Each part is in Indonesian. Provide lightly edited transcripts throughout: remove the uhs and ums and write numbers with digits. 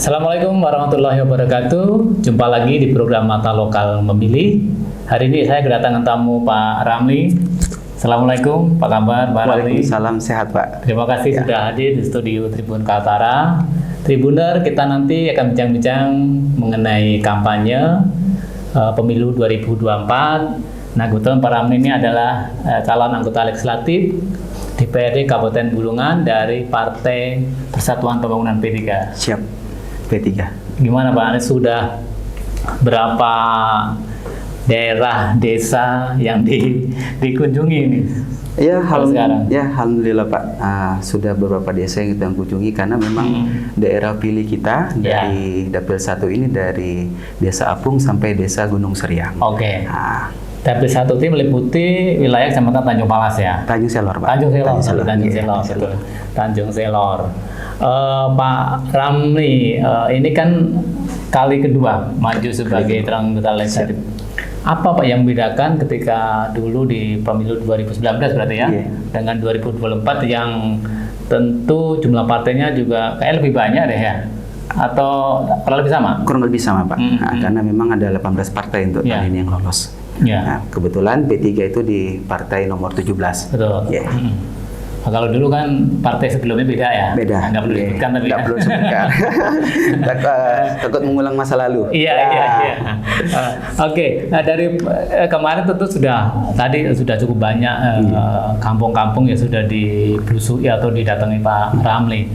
Assalamualaikum warahmatullahi wabarakatuh. Jumpa lagi di program Mata Lokal Memilih. Hari ini saya kedatangan tamu Pak Ramli. Assalamualaikum, Pak kabar Pak Ramli? Waalaikumsalam, sehat Pak. Terima kasih sudah hadir di studio Tribun Kaltara. Tribuner, kita nanti akan bincang-bincang mengenai kampanye pemilu 2024. Nah, kebetulan Pak Ramli ini adalah calon anggota legislatif DPRD Kabupaten Bulungan dari Partai Persatuan Pembangunan P3. Siap, P3. Gimana Pak, Anda sudah berapa daerah, desa yang dikunjungi ini? Ya, alhamdulillah Pak. Sudah beberapa desa yang kita kunjungi karena memang daerah pilih kita dari Dapil 1 ini dari Desa Apung sampai Desa Gunung Seriang. Oke. Dapil 1 itu meliputi wilayah Kecamatan Tanjung Palas ya? Tanjung Selor Pak. Tanjung Selor. Tanjung Selor. Pak Ramli, ini kan kali kedua maju sebagai anggota legislatif. Apa Pak yang membedakan ketika dulu di pemilu 2019 berarti ya, dengan 2024 yang tentu jumlah partainya juga kayak lebih banyak deh ya? Atau kurang lebih sama? Kurang lebih sama Pak, karena memang ada 18 partai untuk tahun ini yang lolos. Nah, kebetulan P3 itu di partai nomor 17. Betul. Nah, kalau dulu kan partai sebelumnya beda ya? Beda. Nggak perlu disebutkan tapi nggak perlu disebutkan. Takut mengulang masa lalu. Iya. Oke. Nah, dari kemarin tentu sudah cukup banyak kampung-kampung yang sudah dibelusui atau didatangi Pak Ramli.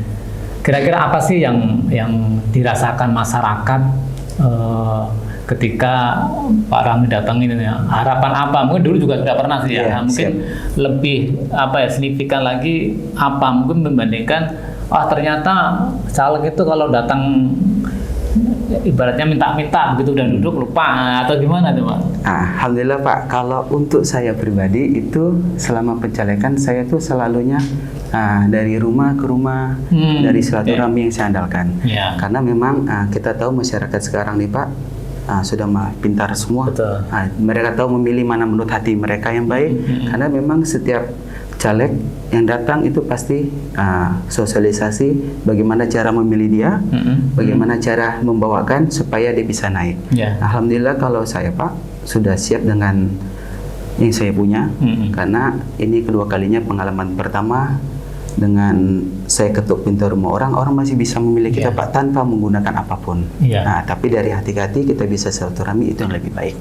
Kira-kira apa sih yang dirasakan masyarakat ketika Pak Ramli datang ini? Harapan apa? Mungkin dulu juga sudah pernah sih ya. Mungkin lebih signifikan lagi apa? Mungkin membandingkan ternyata caleg itu kalau datang ibaratnya minta-minta begitu dan duduk lupa atau gimana tuh Pak? Alhamdulillah Pak, kalau untuk saya pribadi itu selama pencalekan saya tuh selalunya dari rumah ke rumah, dari silaturahmi yang saya andalkan. Karena memang kita tahu masyarakat sekarang nih Pak, sudah pintar semua. Mereka tahu memilih mana menurut hati mereka yang baik. Karena memang setiap caleg yang datang itu pasti sosialisasi bagaimana cara memilih dia, bagaimana cara membawakan supaya dia bisa naik. Alhamdulillah kalau saya Pak sudah siap dengan yang saya punya, karena ini kedua kalinya pengalaman pertama dengan saya ketuk pintu rumah orang masih bisa memilih kita Pak tanpa menggunakan apapun. Nah, tapi dari hati ke hati kita bisa silaturahmi, itu yang lebih baik.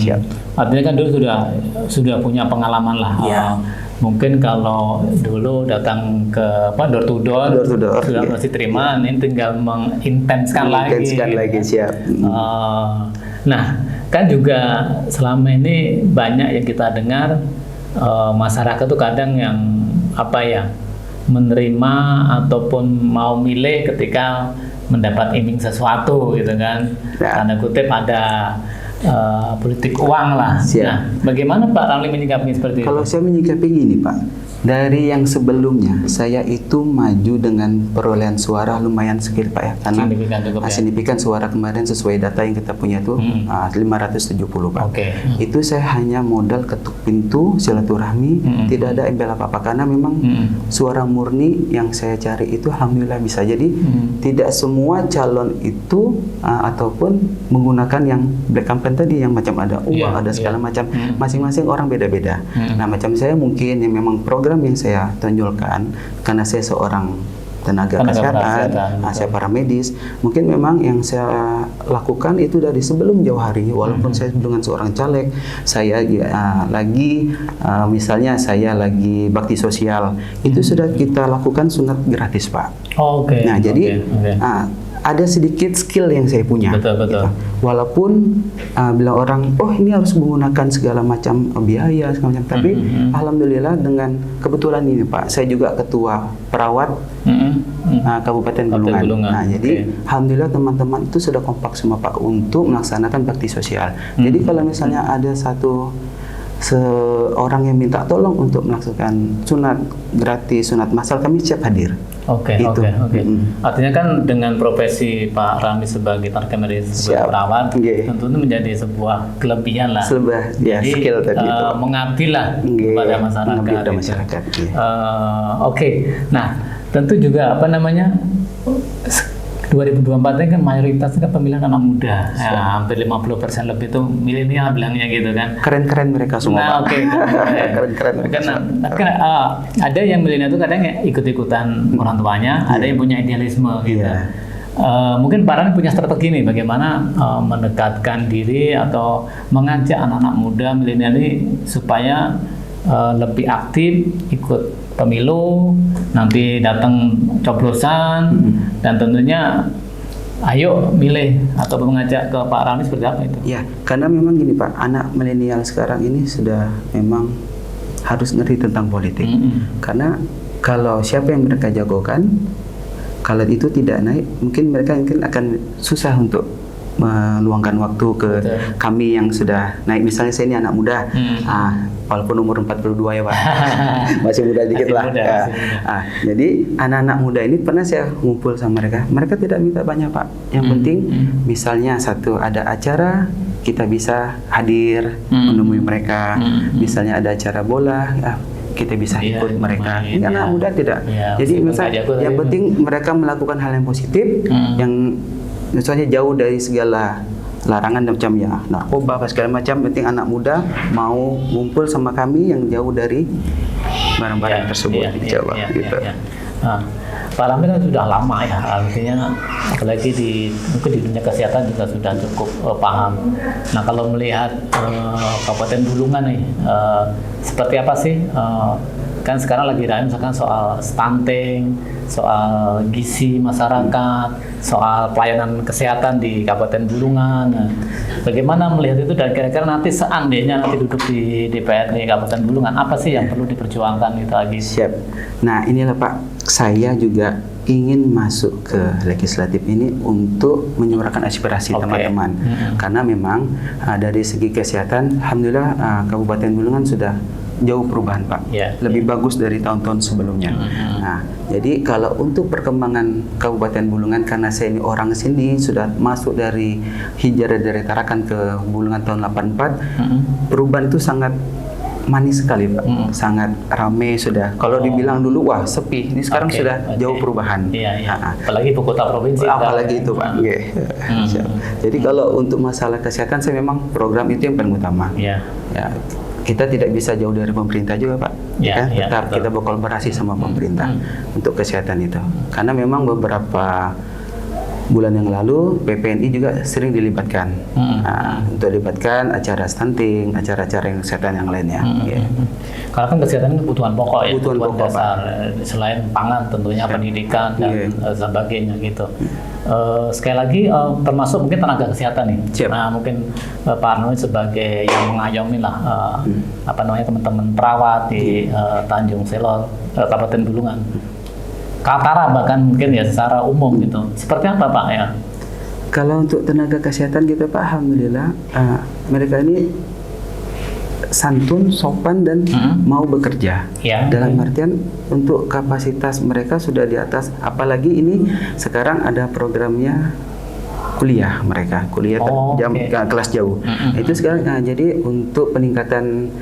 Siap. Artinya kan dulu sudah punya pengalaman lah. Mungkin kalau dulu datang ke door to door sudah masih terima, ini tinggal mengintenskan lagi. Siap. Nah, kan juga selama ini banyak yang kita dengar masyarakat tuh kadang yang menerima ataupun mau milih ketika mendapat iming sesuatu gitu kan. Tanda kutip ada politik uang lah. Nah, bagaimana Pak Ramli menyikapinya seperti itu? Kalau saya menyikapi gini Pak, dari yang sebelumnya saya itu maju dengan perolehan suara lumayan sedikit Pak ya, karena signifikan suara kemarin sesuai data yang kita punya itu 570 Pak. Itu saya hanya modal ketuk pintu silaturahmi, tidak ada embel apa-apa, karena memang suara murni yang saya cari itu alhamdulillah bisa. Jadi tidak semua calon itu ataupun menggunakan yang black campaign tadi yang macam ada uang, ada segala macam. Masing-masing orang beda-beda. Nah, macam saya mungkin yang memang program yang saya tonjolkan karena saya seorang tenaga kesehatan, saya paramedis, mungkin memang yang saya lakukan itu dari sebelum jauh hari, walaupun saya dengan seorang caleg, saya misalnya saya lagi bakti sosial, itu sudah kita lakukan sunat gratis Pak. Nah, jadi ada sedikit skill yang saya punya. Gitu. Walaupun bila orang, ini harus menggunakan segala macam biaya, segala macam. Tapi alhamdulillah dengan kebetulan ini Pak, saya juga ketua perawat Kabupaten Bulungan. Nah, jadi alhamdulillah teman-teman itu sudah kompak semua Pak untuk melaksanakan bakti sosial. Jadi kalau misalnya ada seorang yang minta tolong untuk melaksanakan sunat gratis, sunat massal, kami siap hadir. Artinya kan dengan profesi Pak Ramli sebagai tenaga medis perawat, tentu itu menjadi sebuah kelebihan lah. Jadi skill tadi itu. Mengabdi lah kepada masyarakat. Gitu. Nah, tentu juga 2024 ini kan mayoritas kan pemilihan anak muda, ya, hampir 50% lebih itu milenial bilangnya gitu kan. Keren-keren mereka semua. Nah, oke. Keren-keren mereka semua. Kan ada yang milenial itu kadang ikut-ikutan orang tuanya, ada yang punya idealisme gitu. Mungkin Pak Ramli punya strategi nih bagaimana mendekatkan diri atau mengajak anak-anak muda milenial ini supaya lebih aktif ikut pemilu, nanti datang coblosan, dan tentunya ayo milih atau mengajak ke Pak Ramli seperti apa itu? Ya, karena memang gini Pak, anak milenial sekarang ini sudah memang harus ngerti tentang politik. Karena kalau siapa yang mereka jagokan, kalau itu tidak naik, mungkin mereka akan susah untuk meluangkan waktu ke kami yang sudah naik. Misalnya saya ini anak muda, walaupun umur 42 ya Pak, masih muda dikit lah. Jadi anak-anak muda ini pernah saya ngumpul sama mereka tidak minta banyak Pak. Yang penting misalnya satu ada acara, kita bisa hadir menemui mereka. Misalnya ada acara bola, kita bisa ikut mereka. Ini anak muda tidak. Jadi misalnya yang penting mereka melakukan hal yang positif, yang misalnya jauh dari segala larangan macam ya narkoba apa segala macam. Penting anak muda mau ngumpul sama kami yang jauh dari barang-barang tersebut. Gitu. Pak Ramli kan sudah lama ya, artinya apalagi mungkin di dunia kesehatan juga sudah cukup paham. Nah kalau melihat Kabupaten Bulungan nih, seperti apa sih? Kan sekarang lagi ramai misalkan soal stunting, soal gizi masyarakat, soal pelayanan kesehatan di Kabupaten Bulungan. Nah, bagaimana melihat itu dan kira-kira nanti seandainya nanti duduk di DPRD Kabupaten Bulungan, apa sih yang perlu diperjuangkan itu lagi? Siap. Nah inilah Pak, saya juga ingin masuk ke legislatif ini untuk menyuarakan aspirasi teman-teman. Karena memang dari segi kesehatan, alhamdulillah Kabupaten Bulungan sudah jauh perubahan Pak, lebih bagus dari tahun-tahun sebelumnya. Nah, jadi kalau untuk perkembangan Kabupaten Bulungan, karena saya ini orang sini sudah masuk dari hijrah dari Tarakan ke Bulungan tahun 84, perubahan itu sangat manis sekali Pak, sangat ramai sudah. Kalau dibilang dulu wah sepi, ini sekarang sudah jauh perubahan. Apalagi ibu kota provinsi. Apalagi itu Pak. Jadi kalau untuk masalah kesehatan, saya memang program itu yang paling utama. Kita tidak bisa jauh dari pemerintah juga Pak. Tetap kita berkolaborasi sama pemerintah untuk kesehatan itu. Karena memang beberapa bulan yang lalu PPNI juga sering dilibatkan untuk dilibatkan acara stunting, acara-acara yang kesehatan yang lainnya. Karena kan kesehatan itu kebutuhan pokok ya, kebutuhan pokok dasar. Selain pangan tentunya pendidikan dan sebagainya gitu. Sekali lagi termasuk mungkin tenaga kesehatan nih. Nah mungkin Pak Arno sebagai yang mengayomi lah teman-teman perawat di Tanjung Selor, Kabupaten Bulungan. Kaltara bahkan mungkin ya secara umum gitu. Seperti apa Pak ya? Kalau untuk tenaga kesehatan gitu Pak, alhamdulillah mereka ini santun, sopan dan mau bekerja. Dalam artian untuk kapasitas mereka sudah di atas. Apalagi ini sekarang ada programnya kuliah mereka, kelas jauh. Itu sekarang jadi untuk peningkatan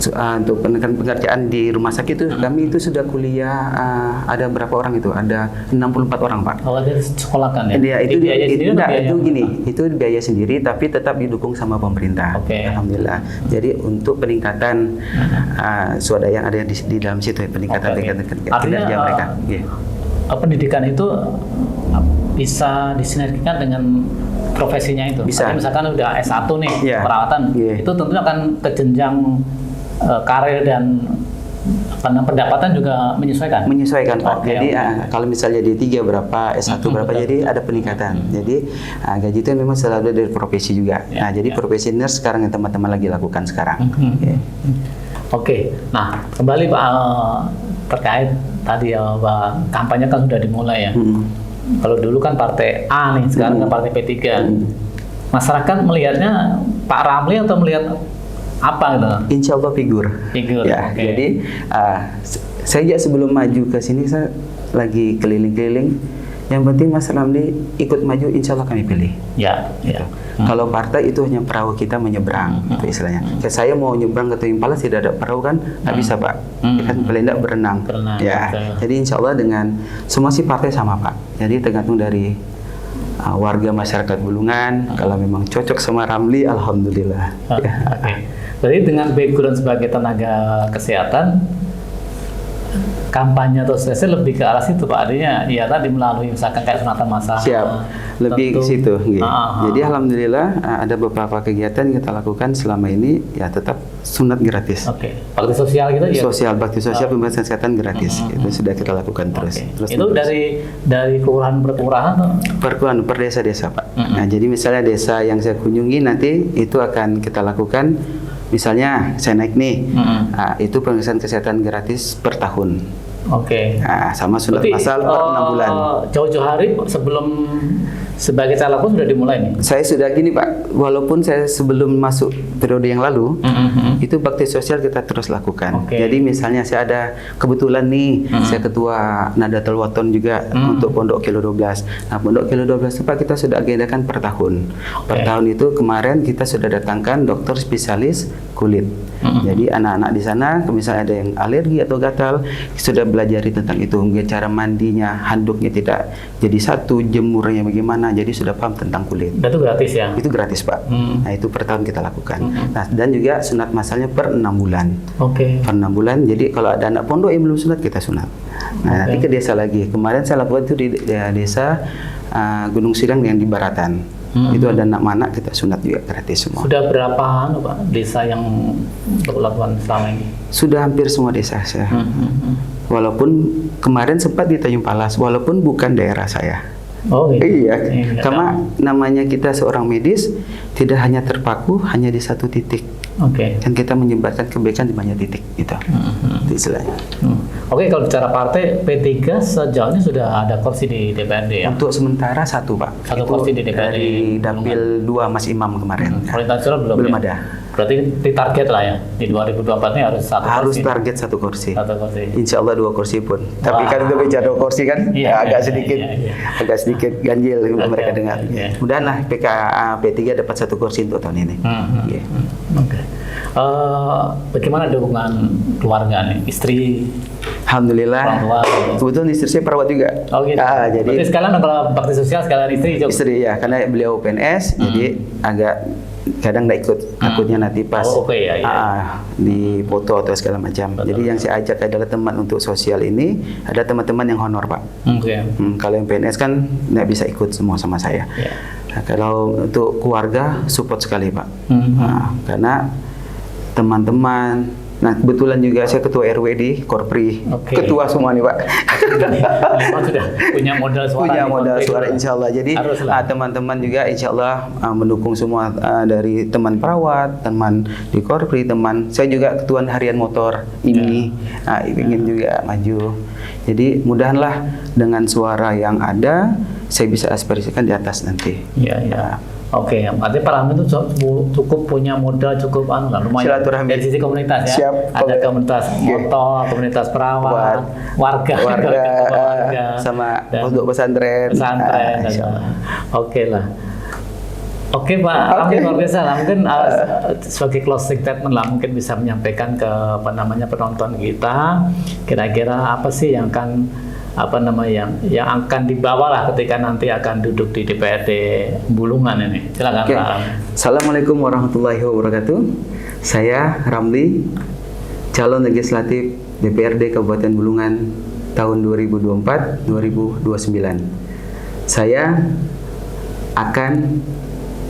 untuk pengerjaan di rumah sakit itu kami itu sudah kuliah ada berapa orang itu? Ada 64 orang Pak. Oh, dari sekolah kan ya? Itu gini, itu biaya sendiri tapi tetap didukung sama pemerintah. Alhamdulillah. Jadi untuk peningkatan swadaya yang ada di dalam situ, peningkatan kinerja mereka. Pendidikan itu bisa disinergikan dengan profesinya itu. Bisa. Misalkan udah S1 nih perawatan, itu tentunya akan ke jenjang karir dan pendapatan juga menyesuaikan. Menyesuaikan Pak. Jadi kalau misalnya D3 berapa, S1 berapa, jadi ada peningkatan. Jadi gaji itu memang selalu dari profesi juga. Jadi profesi nurse sekarang yang teman-teman lagi lakukan sekarang. Nah kembali Pak terkait tadi Pak, kampanye kan sudah dimulai ya. Kalau dulu kan partai A nih, sekarang kan partai P3. Masyarakat melihatnya Pak Ramli atau melihat apa gitu? Insya Allah figur. Jadi saya sebelum maju ke sini saya lagi keliling-keliling Yang penting Mas Ramli ikut maju, insya Allah kami pilih. Ya, ya. Kalau partai itu hanya perahu kita menyeberang, itu istilahnya. Kayak saya mau nyebrang ke Tanjung Palas tidak ada perahu kan, nggak bisa Pak. Kan paling tidak berenang. Ya, jadi insya Allah dengan semua sih partai sama Pak. Jadi tergantung dari warga masyarakat Bulungan. Kalau memang cocok sama Ramli, alhamdulillah. Ya. Okay. Jadi dengan background sebagai tenaga kesehatan, kampanye atau sosialisasi lebih ke arah situ Pak, artinya ya tadi melalui misalkan kayak sunatan massal. Siap, lebih ke situ. Jadi alhamdulillah ada beberapa kegiatan yang kita lakukan selama ini ya tetap sunat gratis. Oke. Bakti sosial gitu ya? Sosial, bakti sosial pembahasan kesehatan gratis. Itu sudah kita lakukan terus. Itu dari kelurahan per kelurahan atau? Per desa-desa Pak. Nah jadi misalnya desa yang saya kunjungi nanti itu akan kita lakukan. Misalnya saya naik nih, itu pemeriksaan kesehatan gratis per tahun. Oke. Nah, sama sunat massal per 6 bulan. Jauh-jauh hari sebelum sebagai caleg pun sudah dimulai nih. Saya sudah gini Pak, walaupun saya sebelum masuk periode yang lalu, itu bakti sosial kita terus lakukan. Jadi misalnya saya ada kebetulan nih, saya ketua Nadatul Wathon juga untuk Pondok Kilo 12. Nah Pondok Kilo 12 itu Pak kita sudah agendakan per tahun. Per tahun itu kemarin kita sudah datangkan dokter spesialis kulit. Jadi anak-anak di sana, misalnya ada yang alergi atau gatal, sudah belajar tentang itu, cara mandinya, handuknya tidak jadi satu, jemurnya bagaimana, jadi sudah paham tentang kulit. Itu gratis ya? Itu gratis Pak. Nah itu per tahun kita lakukan. Nah dan juga sunat massalnya per 6 bulan. Per 6 bulan. Jadi kalau ada anak pondok yang belum sunat kita sunat. Nah nanti ke desa lagi. Kemarin saya lakukan itu di desa Gunung Sidang yang di Baratan. Itu ada anak mana kita sunat juga gratis semua. Sudah berapa Pak desa yang berlakukan selama ini? Sudah hampir semua desa saya. Walaupun kemarin sempat di Tanjung Palas, walaupun bukan daerah saya. Oh iya. Karena namanya kita seorang medis tidak hanya terpaku hanya di satu titik. Kan kita menyebarkan kebaikan di banyak titik gitu. Itu istilahnya. Kalau bicara partai, P3 sejauh ini sudah ada kursi di DPRD ya? Untuk sementara satu Pak. Satu kursi di DPRD. Dari Dapil 2 Mas Imam kemarin. Pemerintahan nasional belum ada. Berarti ditarget lah ya, di 2024 ini harus satu kursi. Harus target satu kursi. Insya Allah 2 kursi pun. Tapi kan untuk bicara 2 kursi kan agak sedikit ganjil mereka dengar. Mudah-mudahan lah P3 dapat 1 kursi untuk tahun ini. Bagaimana hubungan keluarga nih, istri? Alhamdulillah. Kebetulan istri saya perawat juga. Jadi berarti sekalian kalau bakti sosial sekalian istri juga. Istri ya, karena beliau PNS, jadi agak kadang nggak ikut, takutnya nanti pas di foto atau segala macam. Jadi yang saya ajak adalah teman untuk sosial ini, ada teman-teman yang honor Pak. Kalau yang PNS kan nggak bisa ikut semua sama saya. Nah, kalau untuk keluarga support sekali Pak. Karena teman-teman, nah kebetulan juga saya ketua RW di Korpri, ketua semua nih Pak. Sudah punya modal suara. Punya modal suara insya Allah. Jadi teman-teman juga insya Allah mendukung semua, dari teman perawat, teman di Korpri, teman saya juga ketua harian motor ini, ingin juga maju. Jadi mudahanlah dengan suara yang ada, saya bisa aspirasikan di atas nanti. Artinya Pak Ramli itu cukup punya modal cukup lumayan dari sisi komunitas ya. Ada komunitas motor, komunitas perawat, warga, sama pondok pesantren. Oke Pak Ramli, luar biasa lah. Mungkin sebagai closing statement lah, mungkin bisa menyampaikan ke penonton kita, kira-kira apa sih yang akan yang akan dibawa lah ketika nanti akan duduk di DPRD Bulungan ini. Silakan Pak Ramli. Assalamualaikum warahmatullahi wabarakatuh. Saya Ramli, calon legislatif DPRD Kabupaten Bulungan tahun 2024-2029. Saya akan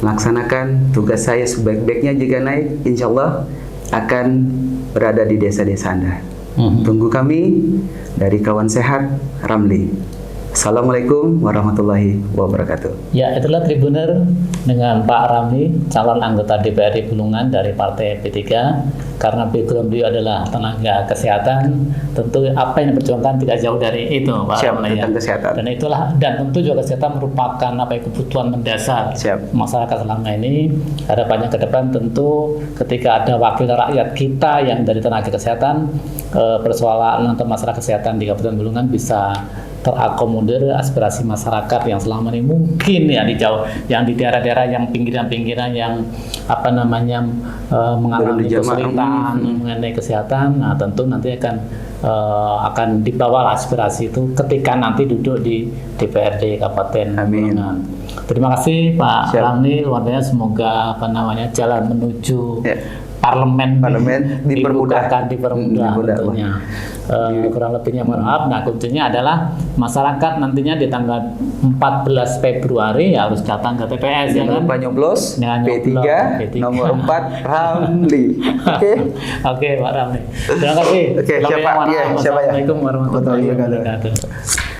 melaksanakan tugas saya sebaik-baiknya. Jika naik, insya Allah akan berada di desa-desa Anda. Tunggu kami dari kawan sehat Ramli. Assalamualaikum warahmatullahi wabarakatuh. Ya, itulah Tribuner dengan Pak Ramli, calon anggota DPRD Bulungan dari Partai P3. Karena background beliau adalah tenaga kesehatan, tentu apa yang diperjuangkan tidak jauh dari itu, Pak Ramli. Kesehatan. Dan tentu juga kesehatan merupakan kebutuhan mendasar masyarakat selama ini. Harapannya ke depan tentu ketika ada wakil rakyat kita yang dari tenaga kesehatan, persoalan untuk masalah kesehatan di Kabupaten Bulungan bisa terakomodir aspirasi masyarakat yang selama ini mungkin ya di jauh, yang di daerah-daerah yang pinggiran-pinggiran yang apa namanya mengalami kesulitan mengenai kesehatan. Nah, tentu nanti akan dibawa aspirasi itu ketika nanti duduk di DPRD Kabupaten Bulungan. Terima kasih Pak Ramli, luar biasa. Semoga apa namanya jalan menuju parlemen dipermudah tentunya. Kurang lebihnya mohon maaf. Nah, kuncinya adalah masyarakat nantinya di tanggal 14 Februari ya harus datang ke TPS ya kan. Lupa nyoblos P3 nomor 4 Ramli. Oke, Pak Ramli. Terima kasih. Siapa ya? Assalamualaikum warahmatullahi wabarakatuh.